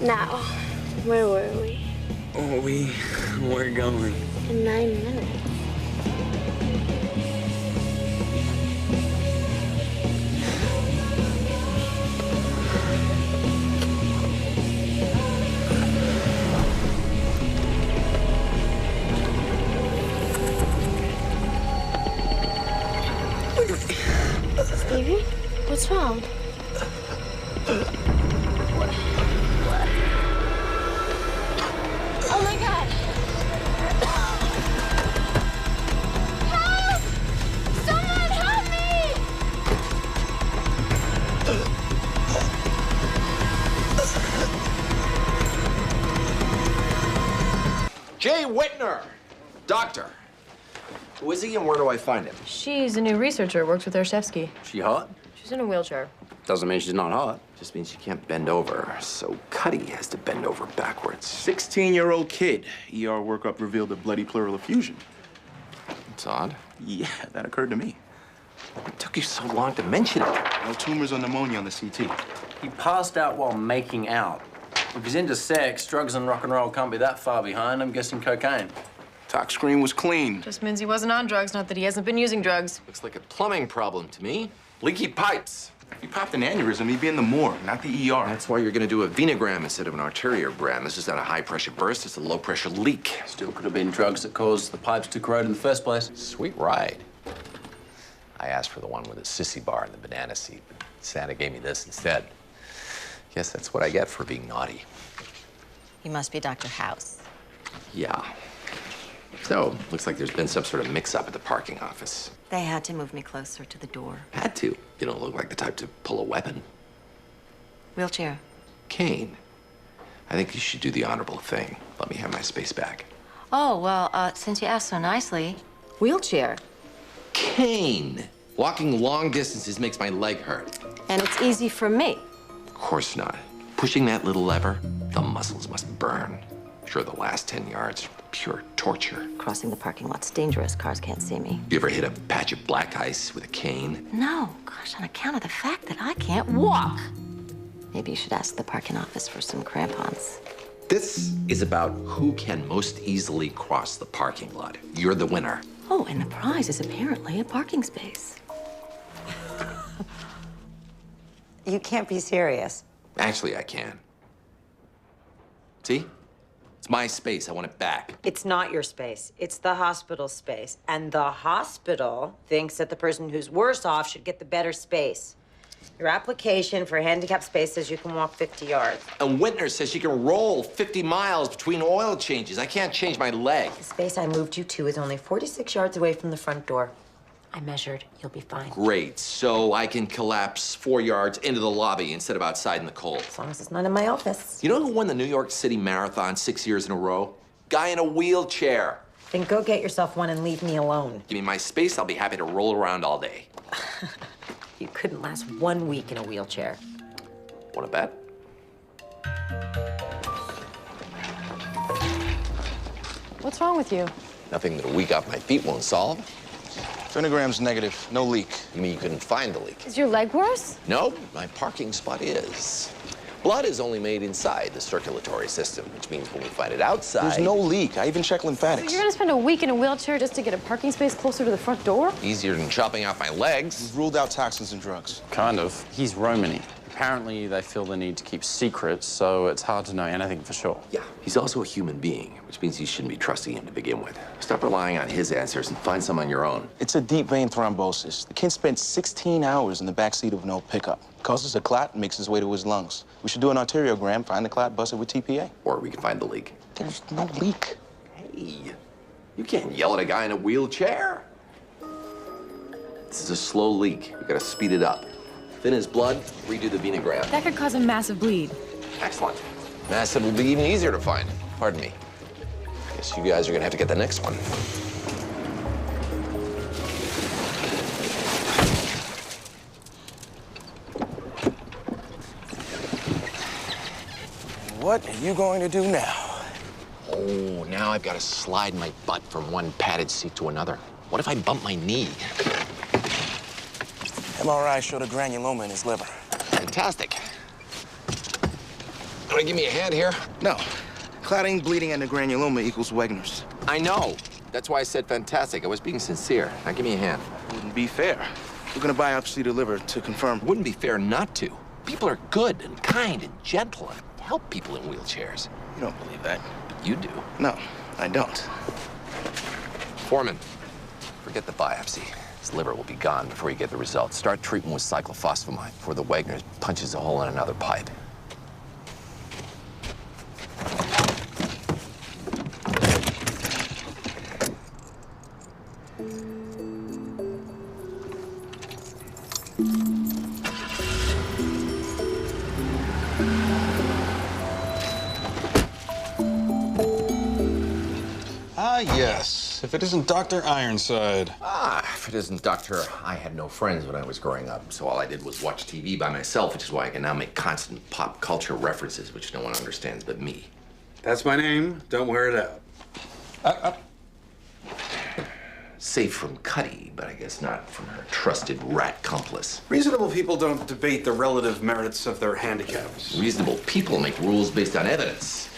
Now, where were we? Oh, we're going. In 9 minutes. Stevie, what's wrong? Oh my God! Help! Someone help me! Jay Whitner, doctor. Who is he and where do I find him? She's a new researcher, works with Ershevsky. She hot? She's in a wheelchair. Doesn't mean she's not hot. Just means she can't bend over. So Cuddy has to bend over backwards. 16-year-old kid. ER workup revealed a bloody pleural effusion. It's odd. Yeah, that occurred to me. It took you so long to mention it. No tumors or pneumonia on the CT. He passed out while making out. If he's into sex, drugs and rock and roll can't be that far behind. I'm guessing cocaine. Tox screen was clean. Just means he wasn't on drugs, not that he hasn't been using drugs. Looks like a plumbing problem to me. Leaky pipes. If he popped an aneurysm, he'd be in the morgue, not the ER. That's why you're gonna do a venogram instead of an arteriogram. This is not a high-pressure burst, it's a low-pressure leak. Still could have been drugs that caused the pipes to corrode in the first place. Sweet ride. I asked for the one with the sissy bar and the banana seat, but Santa gave me this instead. Guess that's what I get for being naughty. He must be Dr. House. Yeah. So, looks like there's been some sort of mix-up at the parking office. They had to move me closer to the door. Had to. You don't look like the type to pull a weapon. Wheelchair. Kane, I think you should do the honorable thing. Let me have my space back. Oh, well, since you asked so nicely, wheelchair. Kane! Walking long distances makes my leg hurt. And it's easy for me. Of course not. Pushing that little lever, the muscles must burn. Sure, the last 10 yards, pure torture. Crossing the parking lot's dangerous. Cars can't see me. You ever hit a patch of black ice with a cane? No, gosh, on account of the fact that I can't walk. Maybe you should ask the parking office for some crampons. This is about who can most easily cross the parking lot. You're the winner. Oh, and the prize is apparently a parking space. You can't be serious. Actually, I can. See? It's my space. I want it back. It's not your space. It's the hospital's space. And the hospital thinks that the person who's worse off should get the better space. Your application for handicap space says you can walk 50 yards. And Whitner says she can roll 50 miles between oil changes. I can't change my leg. The space I moved you to is only 46 yards away from the front door. I measured. You'll be fine. Great. So I can collapse 4 yards into the lobby instead of outside in the cold. As long as it's not in my office. You know who won the New York City Marathon 6 years in a row? Guy in a wheelchair. Then go get yourself one and leave me alone. Give me my space. I'll be happy to roll around all day. You couldn't last 1 week in a wheelchair. Want to bet? What's wrong with you? Nothing that a week off my feet won't solve. Phenogram's negative, no leak. You mean you couldn't find the leak? Is your leg worse? No, my parking spot is. Blood is only made inside the circulatory system, which means when we find it outside... There's no leak. I even checked So lymphatics. you're gonna spend a week in a wheelchair just to get a parking space closer to the front door? Easier than chopping off my legs. We've ruled out toxins and drugs. Kind of. He's Romany. Apparently, they feel the need to keep secrets, so it's hard to know anything for sure. Yeah, he's also a human being, which means you shouldn't be trusting him to begin with. Stop relying on his answers and find some on your own. It's a deep vein thrombosis. The kid spent 16 hours in the backseat of an old pickup. Causes a clot and makes its way to his lungs. We should do an arteriogram, find the clot, bust it with TPA. Or we can find the leak. There's no leak. Hey, you can't yell at a guy in a wheelchair. This is a slow leak. We gotta speed it up. Thin as blood, redo the venogram. That could cause a massive bleed. Excellent. Massive will be even easier to find. Pardon me. Guess you guys are gonna have to get the next one. What are you going to do now? Oh, now I've got to slide my butt from one padded seat to another. What if I bump my knee? MRI showed a granuloma in his liver. Fantastic. want to give me a hand here? No. Clotting, bleeding, and the granuloma equals Wegener's. I know. That's why I said fantastic. I was being sincere. Now give me a hand. Wouldn't be fair. We're gonna biopsy the liver to confirm. Wouldn't be fair not to. People are good and kind and gentle and help people in wheelchairs. You don't believe that. But you do. No, I don't. Foreman, forget the biopsy. His liver will be gone before you get the results. Start treatment with cyclophosphamide before the Wegener punches a hole in another pipe. Yes. If it isn't Dr. Ironside. If it isn't Doctor, I had no friends when I was growing up, so all I did was watch TV by myself, which is why I can now make constant pop culture references, which no one understands but me. That's my name. Don't wear it out. Safe from Cuddy, but I guess not from her trusted rat accomplice. Reasonable people don't debate the relative merits of their handicaps. Reasonable people make rules based on evidence.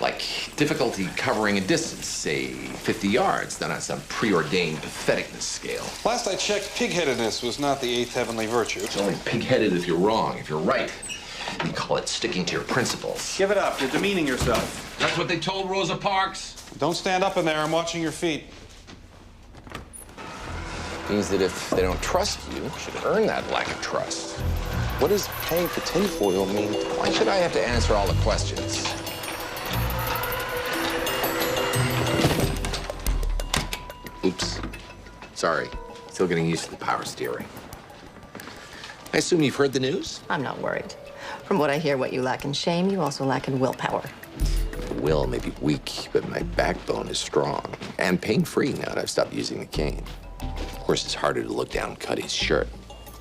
Like difficulty covering a distance, say 50 yards, not on some preordained patheticness scale. Last I checked, pig-headedness was not the eighth heavenly virtue. It's only pig-headed if you're wrong. If you're right, we call it sticking to your principles. Give it up. You're demeaning yourself. That's what they told Rosa Parks. Don't stand up in there. I'm watching your feet. Means that if they don't trust you, you should earn that lack of trust. What does paying for tinfoil mean? Why should I have to answer all the questions? Oops. Sorry. Still getting used to the power steering. I assume you've heard the news? I'm not worried. From what I hear, what you lack in shame, you also lack in willpower. My will may be weak, but my backbone is strong. And pain-free now that I've stopped using the cane. Of course, it's harder to look down Cuddy's shirt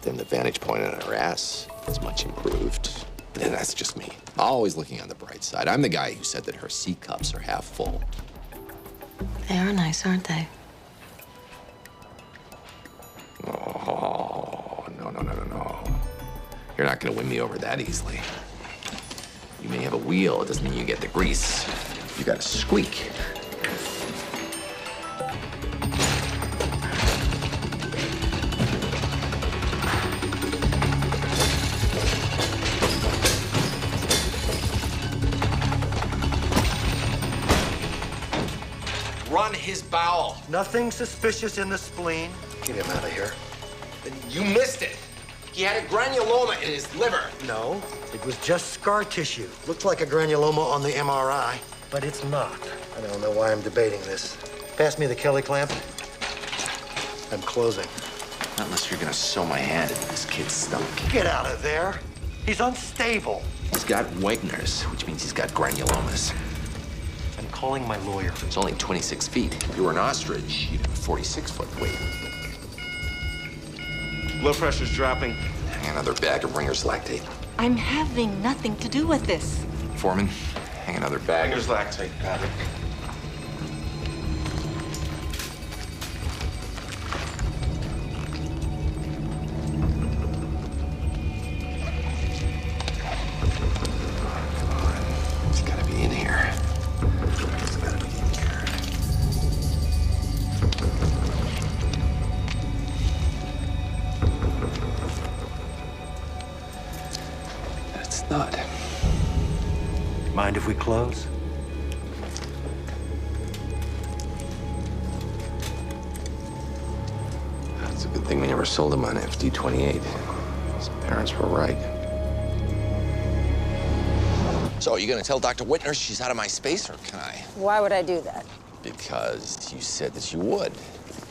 than the vantage point on her ass is much improved. And that's just me. Always looking on the bright side. I'm the guy who said that her C cups are half full. They are nice, aren't they? Oh, no. You're not gonna win me over that easily. You may have a wheel, it doesn't mean you get the grease. You got a squeak. Run his bowel. Nothing suspicious in the spleen. Get him out of here. You missed it. He had a granuloma in his liver. No, it was just scar tissue. Looked like a granuloma on the MRI, but it's not. I don't know why I'm debating this. Pass me the Kelly clamp. I'm closing. Not unless you're gonna sew my hand into this kid's stomach. Get out of there. He's unstable. He's got Wegener's, which means he's got granulomas. I'm calling my lawyer. It's only 26 feet. If you were an ostrich, you'd have a 46-foot weight. Blood pressure's dropping. Hang another bag of Ringer's lactate. I'm having nothing to do with this. Foreman, hang another bag. Ringer's lactate. Got it. It's gotta be in here. It's gotta be in here. It's not. Mind if we close? It's a good thing we never sold him on FD28. His parents were right. So, are you gonna tell Dr. Whitner she's out of my space, or can I? Why would I do that? Because you said that you would.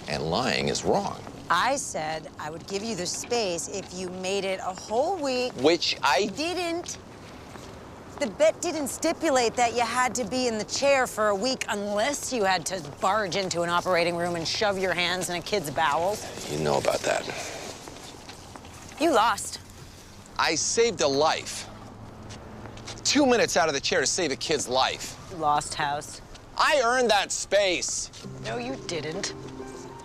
And lying is wrong. I said I would give you the space if you made it a whole week. Which I didn't. The bet didn't stipulate that you had to be in the chair for a week unless you had to barge into an operating room and shove your hands in a kid's bowels. You know about that. You lost. I saved a life. 2 minutes out of the chair to save a kid's life. You lost, House. I earned that space. No, you didn't.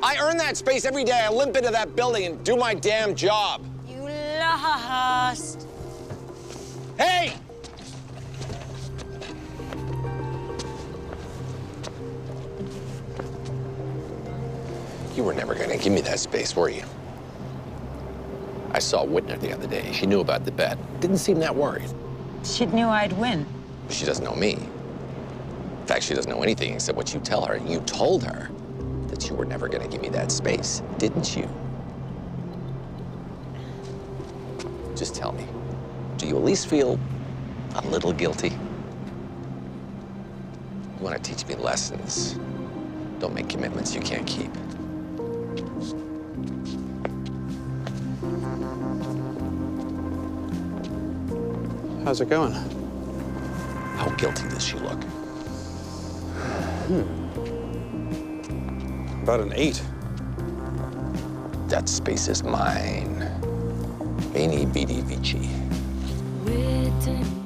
I earn that space every day. I limp into that building and do my damn job. You lost. Hey! were never gonna give me that space, were you? I saw Whitner the other day. She knew about the bet. Didn't seem that worried. She knew I'd win. She doesn't know me. In fact, she doesn't know anything except what you tell her. You told her that you were never gonna give me that space, didn't you? Just tell me, do you at least feel a little guilty? You wanna teach me lessons. Don't make commitments you can't keep. How's it going? How guilty does she look? About an 8. That space is mine. Veni, vidi, vici. Written